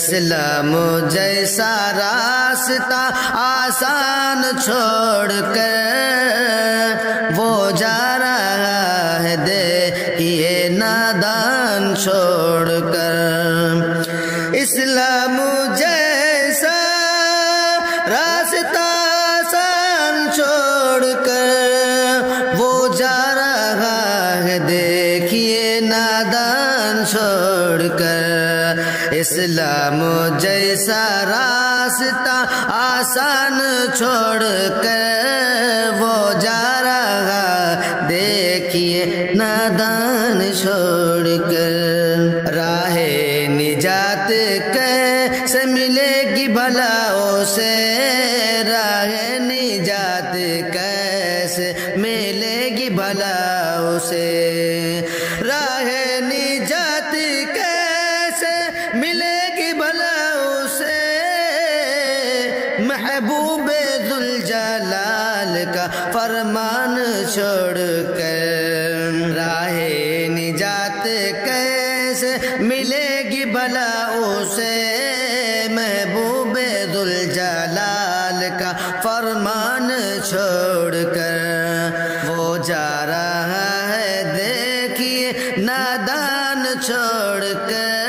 اسلام جیسا راستہ آسان چھوڑ کر وہ جا رہا ہے دیکھیے نادان چھوڑ کر اسلام جیسا راستہ آسان چھوڑ کر وہ جا رہا ہے دیکھیے نادان چھوڑ کر اسلام جیسا راستہ آسان چھوڑ کر وہ جا رہا دیکھیے نادان چھوڑ کر راہ نجات کیسے ملے گی بھلا اسے راہ نجات کیسے ملے گی بھلا اسے راہ نجات کیسے ملے گی بھلا اسے محبوب ذوالجلال کا فرمان چھوڑ کر راہ نجات کیسے ملے گی بھلا اسے محبوب ذوالجلال کا فرمان چھوڑ کر وہ جا رہا ہے دیکھیے نادان چھوڑ کر